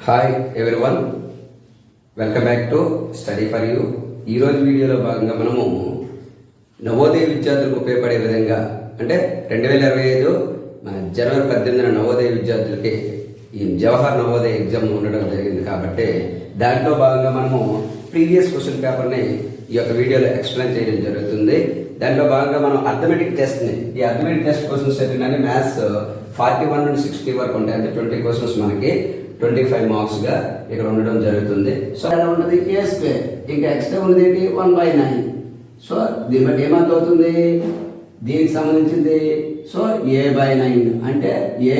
Hi everyone, welcome back to study for you. ఈరోజు వీడియోలో భాగంగా మనము నవోదయ విద్యార్థులకు ఉపయోగపడే విధంగా అంటే 2025 మన జనవరి 18న నవోదయ విద్యార్థులకి ఈ జవహర్ నవోదయ ఎగ్జామ్ ఉండడం జరిగింది. కాబట్టి దాంట్లో భాగంగా మనము ప్రీవియస్ క్వశ్చన్ పేపర్ని ఈ యొక్క వీడియోలో ఎక్స్ప్లెయిన్ చేయడం జరుగుతుంది. దాంట్లో భాగంగా మనం అర్థమెటిక్ టెస్ట్ని ఈ అర్థమెటిక్ టెస్ట్ క్వశ్చన్స్ ఏంటంటే మ్యాథ్స్ 41 నుండి 60 వరకు ఉంటాయి. అంటే 20 క్వశ్చన్స్ మనకి 25 మార్క్స్ గా ఇక్కడ ఉండడం జరుగుతుంది. సో అలా ఉంటుంది ఏ స్క్వేర్, ఇంకా ఎక్స్ట్రా ఉన్నది ఏంటి 1/9. సో దీన్ని బట్టి ఏమంత అవుతుంది, దీనికి సంబంధించింది సో a/9 అంటే a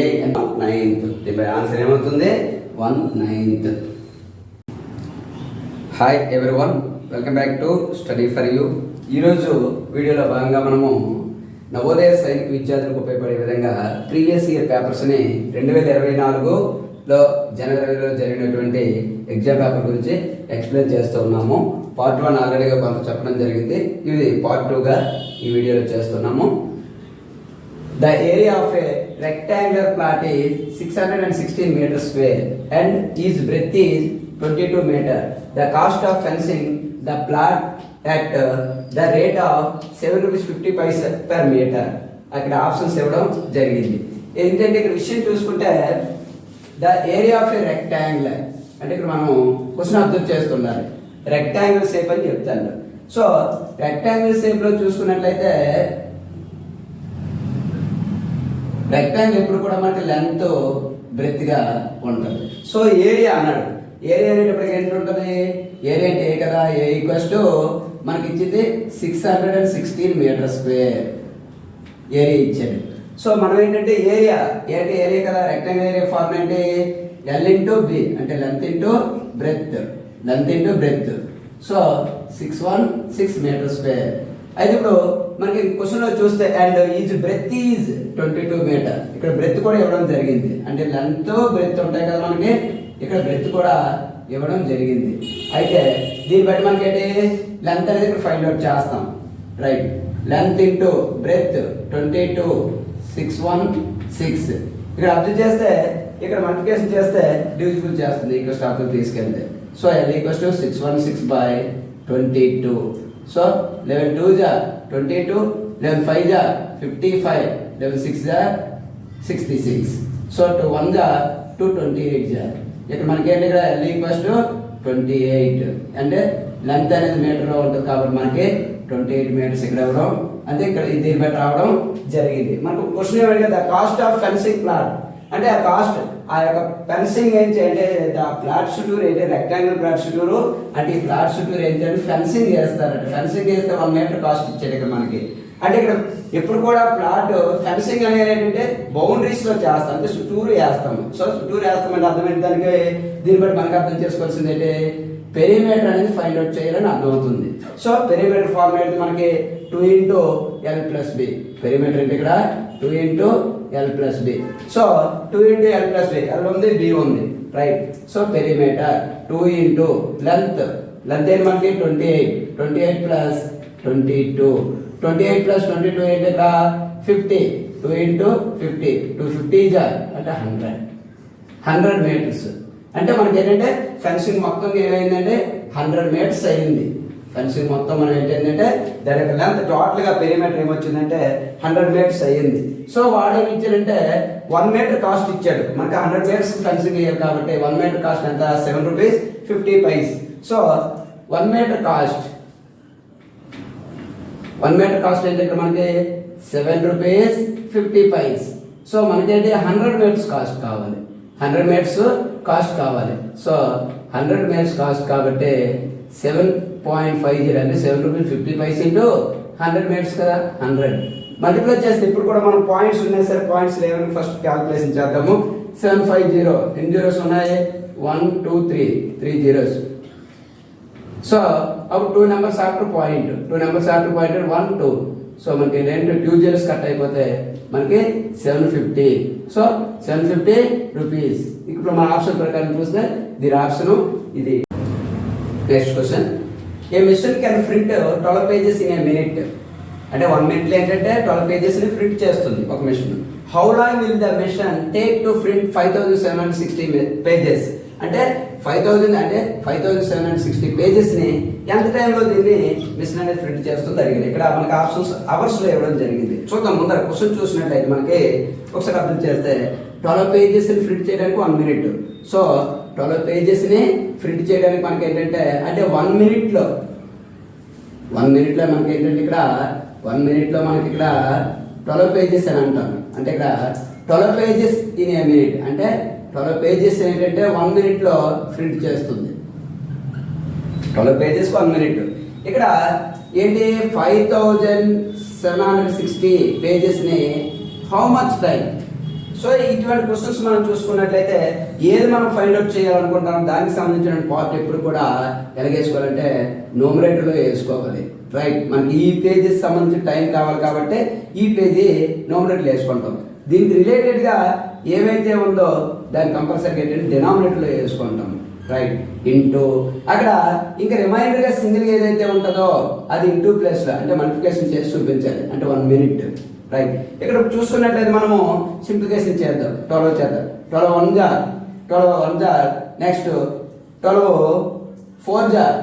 9th. దీని ఆన్సర్ ఏమవుతుంది 1/9. Hi everyone, welcome back to study for you. ఈరోజు వీడియోలో భాగంగా మనము నవోదయ సైనిక విద్యార్థులకు ఉపయోగపడే విధంగా ప్రీవియస్ ఇయర్ పేపర్స్ని 2024లో జనవరిలో జరిగినటువంటి ఎగ్జామ్ పేపర్ గురించి ఎక్స్ప్లెయిన్ చేస్తూ ఉన్నాము. పార్ట్ 1 ఆల్రెడీగా కొంత చెప్పడం జరిగింది. ఇది పార్ట్ 2గా ఈ వీడియోలో చేస్తున్నాము. The area of a rectangular plot is 616 meters square and its breadth is 22 meters. The cost of fencing the plot at the rate of 7.50 rupees per meter. అక్కడ ఆప్షన్స్ ఇవ్వడం జరిగింది. ఏంటంటే ఇక్కడ విషయం చూసుకుంటే the area of a rectangular అంటే ఇక్కడ మనం క్వశ్చన్ అబ్జర్వ్ చేస్తుండాలి. రెక్టాంగిల్ షేప్ అని చెప్తాను. సో రెక్టాంగిల్ షేప్ లో చూసుకున్నట్లయితే రెక్టాంగిల్ ఎప్పుడు కూడా మనకి లెంత్ బ్రెత్ గా ఉంటుంది. సో ఏరియా అన్నాడు. ఏరియా అనేటప్పటికి ఏంటి ఉంటుంది, ఏరియా అంటే ఏ కదా, ఏ ఈక్వల్స్ టు మనకి ఇచ్చింది 616 meters square ఏరియా ఇచ్చాడు. సో మనం ఏంటంటే ఏరియా ఏంటి, ఏరియా కదా, రెక్టాంగిల్ ఏరియా ఫార్మ్ ఏంటి L ఇంటూ బి అంటే length into breadth, length into breadth. So 616 meters square. అయితే ఇప్పుడు మనకి క్వశ్చన్ లో చూస్తే and is breadth is 22 meter. ఇక్కడ బ్రెత్ కూడా ఇవ్వడం జరిగింది. అంటే లెంత్ బ్రెత్ ఉంటాయి కదా మనకి, ఇక్కడ బ్రెత్ కూడా ఇవ్వడం జరిగింది. అయితే దీన్ని బట్టి మనకి ఏంటి లెంత్ అనేది ఇక్కడ ఫైండ్ అవుట్ చేస్తాం. Right, length into breath 22 616. ఇక్కడ అబ్జర్వ్ చేస్తే ఇక్కడ మల్టిప్లికేషన్ చేస్తే డివిజిబుల్ చేస్తుంది ఈక్వల్ టు ఆఫ్ తీసుకెళ్తే. So L equals to 616/22. So 11 2 జా 22, 11 5 జా 55, 11 6 జా 66. సో 2 1 జా 228 జా. ఇక్కడ మనకి ఏంటి ఇక్కడ L ఈక్వల్స్ టు 28 అంటే లెంత్ అనేది మీటర్ లో ఉంటుంది కాబట్టి మనకి 28 meters ఇక్కడ ఇవ్వడం అంటే ఇక్కడ దీన్ని బట్టి రావడం జరిగింది. మనకు క్వశ్చన్ ఏమంటే కదా కాస్ట్ ఆఫ్ ఫెన్సింగ్ ప్లాట్ అంటే ఆ కాస్ట్ ఆ యొక్క ఫెన్సింగ్ ఏం చేయంటే ఆ ప్లాట్ చుట్టూరు ఏంటి రెక్టాంగిల్ ప్లాట్ చుట్టూరు అంటే ఈ ప్లాట్ చుట్టూరు ఏంటంటే ఫెన్సింగ్ చేస్తారంటే ఫెన్సింగ్ చేస్తే 1 meter కాస్ట్ ఇచ్చాడు ఇక్కడ మనకి. అంటే ఇక్కడ ఎప్పుడు కూడా ప్లాట్ ఫెన్సింగ్ అనేది ఏంటంటే బౌండరీస్ లో చేస్తాం అంటే చుట్టూరు వేస్తాము. సో చుట్టూరు వేస్తామంటే అర్థమైంది. దానికి దీన్ని బట్టి మనకు అర్థం చేసుకోవాల్సింది ఏంటి పెరిమీటర్ అనేది ఫైండ్ అవుట్ చేయాలని అర్థమవుతుంది. సో పెరిమీటర్ ఫార్మ్ ఏంటి మనకి 2 × L + B. పెరిమీటర్ అంటే ఇక్కడ 2 × L + B. So 2 × L + B, L ఉంది B ఉంది. రైట్, సో పెరిమీటర్ 2 × లెంత్ ఏంటి మనకి 28 + 22, 28 + 22 ఏంటి ఇక్కడ 50, 2 × 50, 250 జా అంటే 100 meters. అంటే మనకి ఏంటంటే ఫెన్సింగ్ మొత్తం ఏమైందంటే 100 meters అయింది. ఫెన్సింగ్ మొత్తం మనం ఏంటంటే దాని యొక్క లెంత్ టోటల్ గా పెరిమీటర్ ఏమొచ్చిందంటే 100 meters అయ్యింది. సో వాడు ఏమి ఇచ్చాడంటే 1 meter కాస్ట్ ఇచ్చాడు మనకి 100 meters ఫెన్సింగ్ వేయాలి కాబట్టి 1 meter కాస్ట్ ఎంత 7.50 rupees. సో 1 meter కాస్ట్ ఏంటి ఇక్కడ మనకి 7.50 rupees. సో మనకేంటి 100 meters కాస్ట్ కావాలి, 100 meters కాస్ట్ కావాలి. సో 100 meters కాస్ట్ కాబట్టి 7.50 అంటే 7.50 rupees ఇంటూ 100 meters కదా 100 మల్టిప్లై చేస్తే ఇప్పుడు కూడా మనం పాయింట్స్ ఉన్నాయి సరే పాయింట్స్ లేవని ఫస్ట్ క్యాల్కులేషన్ చేద్దాము. 750 ఎన్ని జీరోస్ ఉన్నాయి 1 2 3 zeros. సో అప్పుడు 2 numbers after point 1 2. సో మనకి ఏంటంటే 2 zeros కట్ అయిపోతే మనకి 750. So 750 rupees. ఇప్పుడు మన ఆప్షన్ ప్రకారం చూస్తే దీని ఆప్షన్ ఇది. Next question, a machine can print 12 pages in a minute. అంటే 1 minute ఏంటంటే 12 pages ని ప్రింట్ చేస్తుంది ఒక machine. How long will the machine take to print 5760 pages అంటే 5000 అంటే 5760 పేజెస్ని ఎంత టైంలో దీన్ని మిషన్ అనేది ప్రింట్ చేస్తుందో అడిగింది. ఇక్కడ మనకి ఆప్షన్స్ అవర్స్లో ఇవ్వడం జరిగింది. చూద్దాం ముందర క్వశ్చన్ చూసినట్లయితే మనకి ఒకసారి అర్థం చేస్తే 12 పేజెస్ని ప్రింట్ చేయడానికి 1 మినిట్. సో 12 పేజెస్ని ప్రింట్ చేయడానికి మనకి ఏంటంటే అంటే 1 మినిట్లో మనకి ఏంటంటే ఇక్కడ 1 మినిట్లో మనకి ఇక్కడ 12 పేజెస్ అని అంటాం. అంటే ఇక్కడ 12 పేజెస్ ఇన్ ఏ మినిట్ అంటే 12 పేజెస్ ఏంటంటే 1 మినిట్లో ప్రింట్ చేస్తుంది. 12 పేజెస్ 1 మినిట్. ఇక్కడ ఏంటి 5760 పేజెస్ని హౌ మచ్ టైం. సో ఇటువంటి క్వశ్చన్స్ మనం చూసుకున్నట్లయితే ఏది మనం ఫైండ్ అవుట్ చేయాలనుకుంటాం దానికి సంబంధించిన పార్ట్ ఎప్పుడు కూడా ఎలాగేసుకోవాలంటే న్యూమరేటర్లో వేసుకోవాలి. రైట్, మనకి ఈ పేజెస్ సంబంధించిన టైం కావాలి కాబట్టి ఈ పేజీ న్యూమరేటర్లో వేసుకుంటాం. దీనికి రిలేటెడ్గా ఏవైతే ఉందో దాన్ని కంపల్సరీగా ఏంటంటే డినామినేటర్లో వేసుకుంటాం. రైట్, ఇంటూ అక్కడ ఇంకా రిమైండర్గా సింగిల్గా ఏదైతే ఉంటుందో అది ఇంటూ ప్లస్లో అంటే మల్టిప్లికేషన్ చేసి చూపించాలి అంటే 1 మినిట్. రైట్, ఇక్కడ చూసుకున్నట్లయితే మనము సింప్లిఫికేషన్ చేద్దాం. 12 చేద్దాం. 12 1 జార్ నెక్స్ట్ 12 4 జార్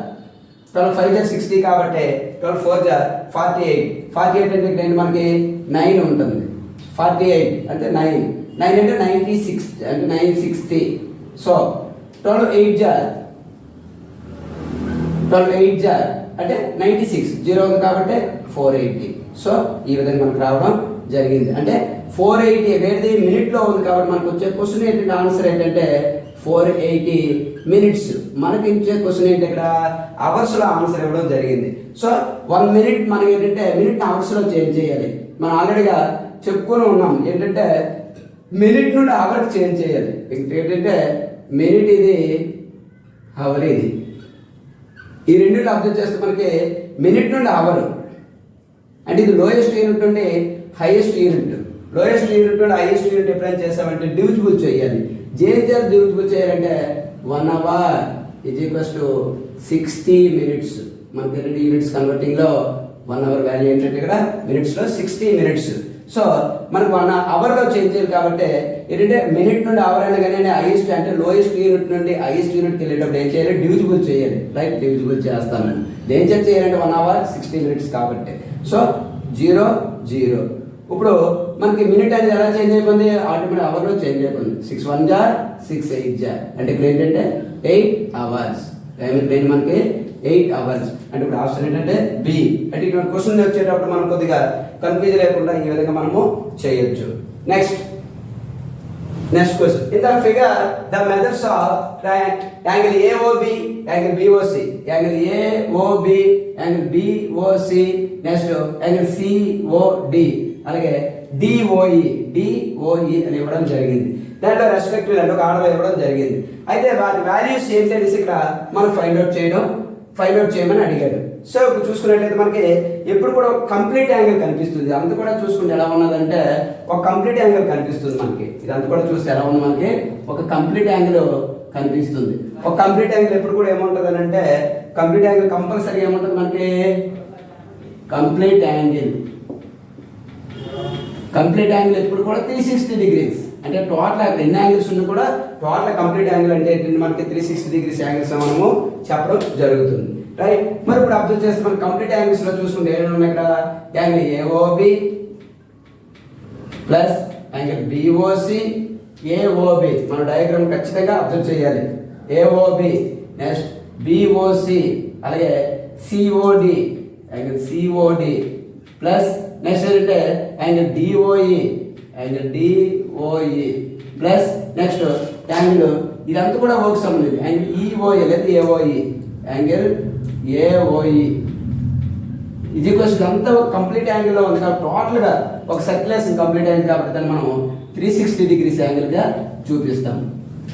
12 5 జార్ 60 కాబట్టి 12 4 జార్ 48 అంటే ఇక్కడ మనకి 9 ఉంటుంది. 48 అంటే 9 అంటే 96 అంటే 960. సో 12 8 జార్ అంటే 96 0 ఉంది కాబట్టి 480. సో ఈ విధంగా మనకు రావడం జరిగింది. అంటే 480 అనేది మినిట్లో ఉంది కాబట్టి మనకు వచ్చే క్వశ్చన్ ఏంటంటే ఆన్సర్ ఏంటంటే 480 మినిట్స్. మనకి ఇచ్చే క్వశ్చన్ ఏంటి ఇక్కడ అవర్స్లో ఆన్సర్ ఇవ్వడం జరిగింది. సో 1 మినిట్ మనకి ఏంటంటే మినిట్ అవర్స్లో చేంజ్ చేయాలి. మనం ఆల్రెడీగా చెప్పుకొని ఉన్నాం ఏంటంటే మినిట్ నుండి అవర్కి చేంజ్ చేయాలి. ఏంటంటే మినిట్ ఇది అవర్ ఇది ఈ రెండింటిలో అబ్జర్వ్ చేస్తే మనకి మినిట్ నుండి అవర్ అంటే ఇది లోయెస్ట్ యూనిట్ నుండి హైయెస్ట్ యూనిట్. లోయెస్ట్ యూనిట్ నుండి హైయెస్ట్ యూనిట్ ఎప్పుడైనా చేస్తామంటే డివిజిబుల్ చేయాలి. చేంజ్ డివిజిబుల్ చేయాలంటే 1 hour is equals to 60 minutes. మనకి 2 యూనిట్స్ కన్వర్టింగ్లో 1 అవర్ వాల్యూ ఏంటంటే ఇక్కడ మినిట్స్లో 60 మినిట్స్. సో మనకు 1 అవర్లో చేంజ్ చేయాలి కాబట్టి ఏంటంటే మినిట్ నుండి అవర్ అయినా కానీ హైయెస్ట్ అంటే లోయెస్ట్ యూనిట్ నుండి హైయెస్ట్ యూనిట్కి వెళ్ళేటప్పుడు ఏం చేయాలి డివిజిబుల్ చేయాలి. రైట్, డివిజిబుల్ చేస్తాను. దేని చేత చేయాలంటే 1 అవర్ 60 మినిట్స్ కాబట్టి. సో 0 0. ఇప్పుడు మనకి మినిట్ అనేది ఎలా చేంజ్ అయిపోయింది ఆటోమేటిక్ అవర్లో చేంజ్ అయిపోయింది. 6 1 జార్ 6 8 జార్ అంటే ఇక్కడ ఏంటంటే 8 అవర్స్. టైం మనకి 8 అవర్స్. అంటే ఇప్పుడు ఆప్షన్ ఏంటంటే బి. అంటే ఇటువంటి క్వశ్చన్ వచ్చేటప్పుడు మనం కొద్దిగా కన్ఫ్యూజ్ లేకుండా ఈ విధంగా మనము చేయొచ్చు. Next question. In the figure the methods of angle AOB, angle BOC, angle AOB, angle BOC, next angle COD, అలాగే DOE అని ఇవ్వడం జరిగింది. దాంట్లో రెస్పెక్టివ్ అంటే ఒక ఆర్డర్ ఇవ్వడం జరిగింది. అయితే వాటి వాల్యూస్ ఏంటనేసి ఇక్కడ మనం ఫైండ్ అవుట్ చేయమని అడిగాడు. సో ఇప్పుడు చూసుకున్నట్లయితే మనకి ఎప్పుడు కూడా ఒక కంప్లీట్ యాంగిల్ కనిపిస్తుంది. అంత కూడా చూసుకుంటే ఎలా ఉన్నదంటే ఒక కంప్లీట్ యాంగిల్ కనిపిస్తుంది మనకి. ఇదంతా కూడా చూస్తే ఎలా ఉంది మనకి ఒక కంప్లీట్ యాంగిల్ కనిపిస్తుంది. ఒక కంప్లీట్ యాంగిల్ ఎప్పుడు కూడా ఏముంటుంది అని అంటే కంప్లీట్ యాంగిల్ కంపల్సరీ ఏముంటుంది మనకి కంప్లీట్ యాంగిల్ ఎప్పుడు కూడా 360 డిగ్రీస్. అంటే టోటల్ ఎన్ని యాంగిల్స్ ఉన్నా కూడా టోటల్ కంప్లీట్ యాంగిల్ అంటే మనకి 360 డిగ్రీస్ యాంగిల్స్ మనము చెప్పడం జరుగుతుంది. రైట్, మరి ఇప్పుడు అబ్జర్వ్ చేస్తే మన కంప్లీట్ యాంగిల్స్ లో చూసుకుంటే ఏమైనా ఉన్నాయి ఇక్కడ angle AOB plus angle BOC AOB. మన డయాగ్రామ్ ఖచ్చితంగా అబ్జర్వ్ చేయాలి. AOB నెక్స్ట్ BOC అలాగే COD angle COD plus next ఏంటంటే angle DOE plus next angle ఇదంతా కూడా వర్క్ సంబంధించి యాంగిల్ EOE లేదా AOE యాంగిల్ AOE ఇది క్వశ్చన్ అంతా ఒక కంప్లీట్ యాంగిల్లో ఉంది కాబట్టి టోటల్గా ఒక సర్క్యులేషన్ కంప్లీట్ అయింది కాబట్టి దాన్ని మనం 360 డిగ్రీస్ యాంగిల్గా చూపిస్తాం.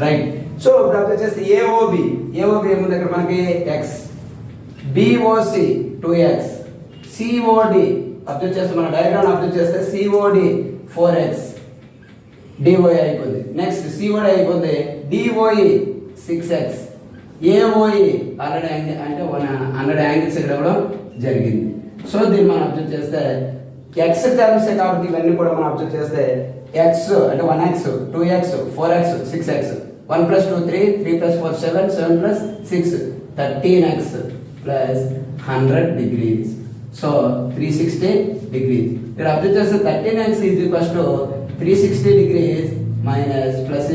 రైట్, సో ఇప్పుడు అబ్జర్వ్ చేస్తే AOB ఏముంది దగ్గర మనకి X, BOC 2X, COD observe చేస్తే మన డయాగ్రామ్ అబ్జర్వ్ చేస్తే COD 4X, DOE అయిపోయింది. నెక్స్ట్ COD అయిపోయింది, DOE 6X, AOE ఆల్రెడీ అంటే 100 యాంగిల్స్ ఇక్కడ ఇవ్వడం జరిగింది. సో దీన్ని మనం అబ్జర్వ్ చేస్తే X టర్మ్స్ కాబట్టి ఇవన్నీ కూడా మనం అబ్జర్వ్ చేస్తే X అంటే 1X 2X 4X 6X 1 plus 2 3, 3 plus 4 7, 7 plus 6 13x plus 100 degrees. So 360 degrees. ఇక్కడ అబ్జర్వ్ చేస్తే 13x is equals to 360 degrees minus plus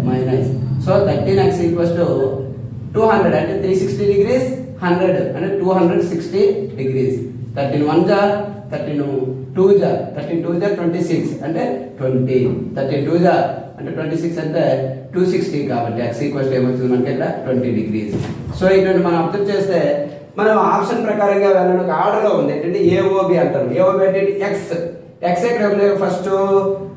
minus. So 13x equals to 200 అంటే 360 degrees 100 అంటే 260 degrees. 13 1 జా 13 2 జా 13 2 జా 26 అంటే 20. 13 2 జా అంటే 26 అంటే 260 కాబట్టి x ఈక్వల్స్ ఏమవుతుంది మనకి ఇక్కడ 20 degrees. సో ఇటువంటి మనం అబ్జర్వ్ చేస్తే మనం ఆప్షన్ ప్రకారంగా వెళ్ళడం ఒక ఆర్డర్లో ఉంది ఏంటంటే AOB అంటారు. AOB అంటే x ఎక్కడ ఉంది ఫస్ట్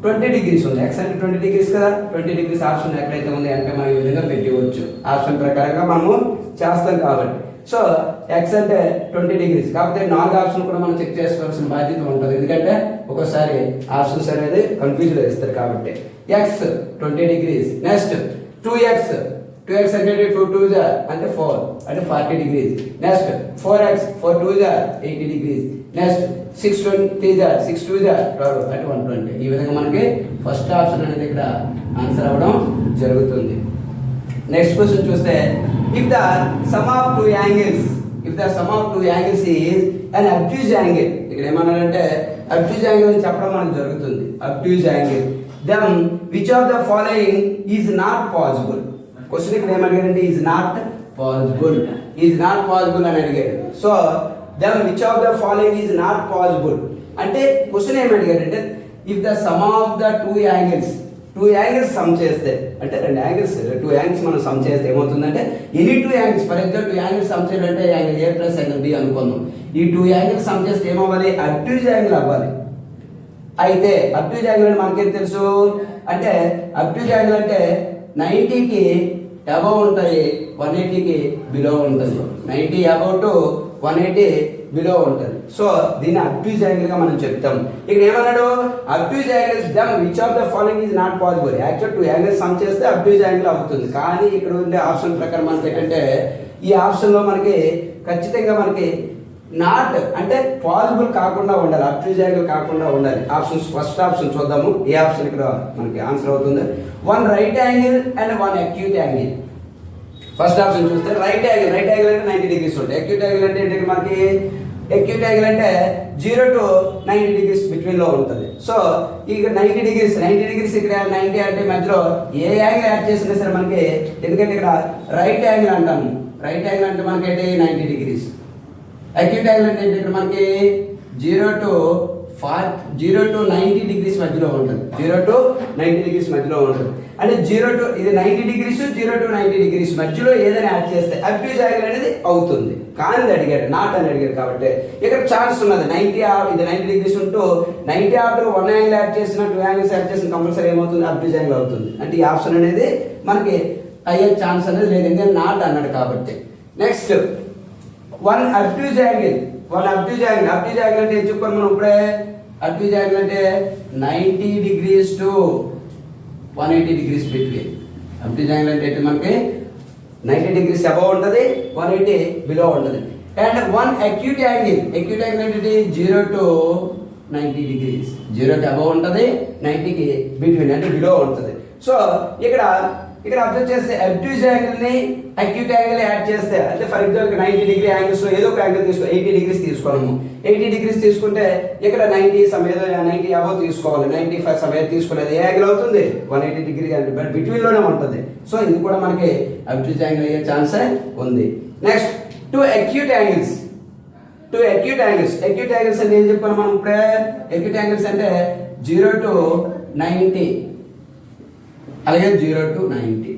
20 degrees ఉంది. x అంటే 20 degrees కదా, 20 degrees ఆప్షన్ ఎక్కడైతే ఉంది అంటే మనం ఈ విధంగా పెట్టవచ్చు. ఆప్షన్ ప్రకారంగా మనము చేస్తాం కాబట్టి. సో x అంటే 20 degrees కాకపోతే 4 ఆప్షన్ కూడా మనం చెక్ చేసుకోవాల్సిన బాధ్యత ఉంటుంది. ఎందుకంటే ఒక్కోసారి ఆప్షన్స్ అనేది కన్ఫ్యూజ్లో ఇస్తారు కాబట్టి. x 20 degrees. నెక్స్ట్ 2x అంటే 2 2 జా అంటే 4 అంటే 40 degrees. నెక్స్ట్ 4x 4 2 జా 80 degrees. నెక్స్ట్ 6 20 జా 6 2 జా 12 అంటే 120. ఈ విధంగా మనకి ఫస్ట్ ఆప్షన్ అనేది ఇక్కడ ఆన్సర్ అవ్వడం జరుగుతుంది. నెక్స్ట్ క్వశ్చన్ చూస్తే if the sum of two angles is an obtuse angle, ఇక్కడ ఏమన్నారంటే obtuse angle అని చెప్పడం మనకు జరుగుతుంది. obtuse angle, then which of the following is not possible? Question ఇక్కడ ఏమడిగారంటే is not possible అని అడిగాడు. So then which of the following is not possible అంటే క్వశ్చన్ ఏమడిగారంటే if the sum of the two angles sum చేస్తే అంటే two angles మనం sum చేస్తే ఏమవుతుందంటే any two angles, for example 2 angles sum చేయాలంటే angle A plus angle B అనుకుందాం. ఈ 2 యాంగిల్స్ సమ్ చేస్తే ఏమవ్వాలి అబ్ట్యూజ్ యాంగిల్ అవ్వాలి. అయితే అబ్ట్యూజ్ యాంగిల్ అంటే మనకేం తెలుసు అంటే అబ్ట్యూజ్ యాంగిల్ అంటే 90కి అబవ్ ఉంటుంది, 180కి బిలో ఉంటుంది. 90 అబవ్ టు 180 బిలో ఉంటుంది. సో దీన్ని అబ్ట్యూజ్ యాంగిల్ గా మనం చెప్తాం. ఇక్కడ ఏమన్నాడు obtuse angles then which of the following is not possible. Actual 2 angles sum చేస్తే అబ్ట్యూజ్ యాంగిల్ అవుతుంది. కానీ ఇక్కడ ఉండే ఆప్షన్ ప్రకారం మనకి ఏంటంటే ఈ ఆప్షన్ లో మనకి ఖచ్చితంగా మనకి నాట్ అంటే పాసిబుల్ కాకుండా ఉండాలి, అబ్ట్యూజ్ యాంగిల్ కాకుండా ఉండాలి. ఆప్షన్స్ ఫస్ట్ ఆప్షన్ చూద్దాము. ఏ ఆప్షన్ ఇక్కడ మనకి ఆన్సర్ అవుతుంది? 1 right angle and 1 acute angle. First option చూస్తే రైట్ యాంగిల్ అంటే 90 degrees ఉంటుంది. అక్యూట్ యాంగిల్ అంటే ఏంటి మనకి అక్యూట్ యాంగిల్ అంటే 0 to 90 degrees బిట్వీన్ లో ఉంటుంది. సో ఇక 90 degrees ఇక్కడ 90 అంటే మధ్యలో ఏ యాంగిల్ యాడ్ చేసినా సరే మనకి, ఎందుకంటే ఇక్కడ రైట్ యాంగిల్ అంటాము. రైట్ యాంగిల్ అంటే మనకి ఏంటి 90 degrees. అక్యూట్ యాంగిల్ అంటే ఇక్కడ మనకి 0 to 90 degrees మధ్యలో ఉంటుంది. 0 to 90 degrees మధ్యలో ఉంటుంది. అంటే 0 to ఇది 90 degrees 0 to 90 degrees మధ్యలో ఏదైనా యాడ్ చేస్తే అబ్ట్యూజ్ యాంగిల్ అనేది అవుతుంది. కానీ అడిగాడు నాట్ అని అడిగాడు కాబట్టి ఇక్కడ ఛాన్స్ ఉన్నది. 90 ఇది 90 degrees ఉంటూ 90 ఆఫ్టర్ 1 యాంగిల్ యాడ్ చేసిన 2 యాంగిల్స్ యాడ్ చేసిన కంపల్సరీ ఏమవుతుంది అబ్ట్యూజ్ యాంగిల్ అవుతుంది. అంటే ఈ ఆప్షన్ అనేది మనకి అయ్యే ఛాన్స్ అనేది లేదు, ఎందుకంటే నాట్ అన్నాడు కాబట్టి. నెక్స్ట్ 1 అబ్ట్యూజ్ యాంగిల్ అంటే ఏం చెప్పాను మనం ఇప్పుడే? అబ్ట్యూజ్ యాంగిల్ అంటే 90 degrees to 180 degrees between. అబ్ట్యూజ్ angle అంటే మనకి 90 degrees అబవ్ ఉంటుంది, 180 బిలో ఉంటుంది. అండ్ 1 అక్యూట్ యాంగిల్ అంటే 0 to 90 degrees. 0కి అబవ్ ఉంటుంది, 90కి బిట్వీన్ అంటే బిలో ఉంటుంది. సో ఇక్కడ అబ్జర్వ్ చేస్తే అబ్ట్యూజ్ యాంగిల్ ని అక్యూట్ యాంగిల్ యాడ్ చేస్తే అంటే ఫర్ ఎగ్జాంపుల్ 90 degree యాంగిల్స్ లో ఏదో ఒక యాంగిల్ తీసుకో, 80 degrees తీసుకోవడము. 80 degrees తీసుకుంటే ఇక్కడ 90 అబవ్ తీసుకోవాలి, 95 తీసుకోలేదు. ఏ యాంగిల్ అవుతుంది 180 degree అంటే బట్ బిట్వీన్ లోనే ఉంటుంది. సో ఇది కూడా మనకి అబ్ట్యూజ్ యాంగిల్ అయ్యే ఛాన్సే ఉంది. నెక్స్ట్ 2 అక్యూట్ యాంగిల్స్ అంటే ఏం చెప్పాను మనం ఇప్పుడే? అక్యూట్ యాంగిల్స్ అంటే 0 to 90 అలాగే 0 to 90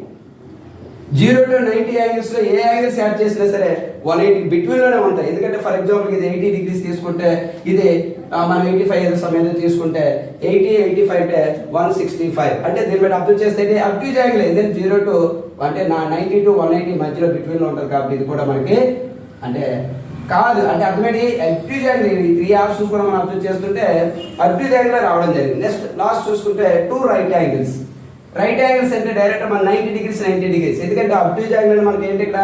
యాంగిల్స్ లో ఏ యాంగిల్స్ యాడ్ చేసినా సరే 180 బిట్వీన్ లోనే ఉంటాయి. ఎందుకంటే ఫర్ ఎగ్జాంపుల్ ఇది 80 degrees తీసుకుంటే ఇది మనం 85 సమయంలో తీసుకుంటే 85 అంటే 165 అంటే దీన్ని బట్టి అబ్జర్వ్ చేస్తే అబ్ట్యూజ్ యాంగిల్ ఇది 0 to అంటే 90 to 180 మధ్యలో బిట్వీన్ లో ఉంటుంది కాబట్టి ఇది కూడా మనకి అంటే కాదు అంటే అర్థమేంటి అబ్ట్యూజ్ యాంగిల్. 3 ఆప్షన్స్ కూడా మనం అబ్జర్వ్ చేస్తుంటే అబ్ట్యూజ్ యాంగిల్ రావడం జరిగింది. నెక్స్ట్ లాస్ట్ చూసుకుంటే 2 రైట్ యాంగిల్స్ అంటే డైరెక్ట్ మన 90 degrees ఎందుకంటే అబ్ట్యూజ్ యాంగిల్ మనకి ఏంటి ఇక్కడ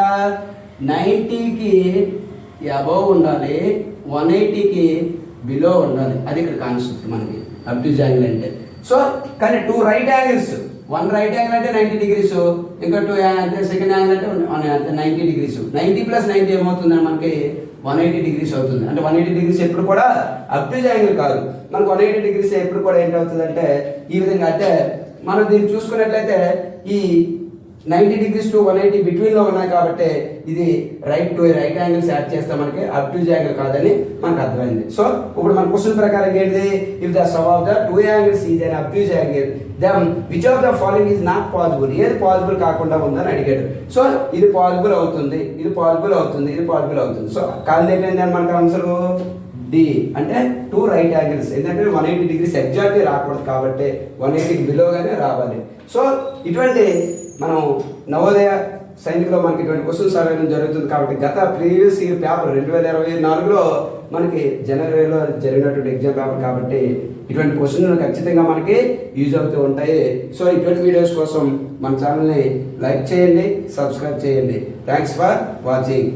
90కి అబవ్ ఉండాలి, 180కి బిలో ఉండాలి. అది ఇక్కడ కాన్సెప్ట్ మనకి అబ్ట్యూజ్ యాంగిల్ అంటే. సో కానీ 2 right angles one right angle అంటే 90 degrees, ఇంకా 2 అంటే సెకండ్ యాంగిల్ అంటే 90 degrees. 90 + 90 ఏమవుతుందని మనకి 180 degrees అవుతుంది. అంటే 180 degrees ఎప్పుడు కూడా అబ్ట్యూజ్ యాంగిల్ కాదు, మనకు 180 degrees ఎప్పుడు కూడా ఏంటవుతుంది అంటే ఈ విధంగా. అంటే మనం దీన్ని చూసుకున్నట్లయితే ఈ 90 degrees to 180 బిట్వీన్లో ఉన్నాయి కాబట్టి ఇది రైట్ యాంగిల్స్ యాడ్ చేస్తే మనకి అబ్ట్యూజ్ యాంగిల్ కాదని మనకు అర్థమైంది. సో ఇప్పుడు మన క్వశ్చన్ ప్రకారం ఏంటిది, if the sum of the 2 angles is an obtuse angle then which of the following is not possible, ఏది పాసిబుల్ కాకుండా ఉందని అడిగాడు. సో ఇది పాసిబుల్ అవుతుంది, ఇది పాసిబుల్ అవుతుంది, ఇది పాసిబుల్ అవుతుంది. సో కాదు ఏంటంటే మనకు ఆన్సర్ డి అంటే 2 రైట్ యాంగిల్స్. ఎందుకంటే 180 degrees ఎగ్జాక్ట్లీ రాకూడదు కాబట్టి 180 బిలోగానే రావాలి. సో ఇటువంటి మనం నవోదయ సైనికులో మనకి ఇటువంటి క్వశ్చన్స్ అడగడం జరుగుతుంది కాబట్టి గత ప్రీవియస్ ఇయర్ పేపర్ 2024లో మనకి జనవరిలో జరిగినటువంటి ఎగ్జామ్ పేపర్ కాబట్టి ఇటువంటి క్వశ్చన్లు ఖచ్చితంగా మనకి యూజ్ అవుతూ ఉంటాయి. సో ఇటువంటి వీడియోస్ కోసం మన ఛానల్ని లైక్ చేయండి, సబ్స్క్రైబ్ చేయండి. Thanks for watching.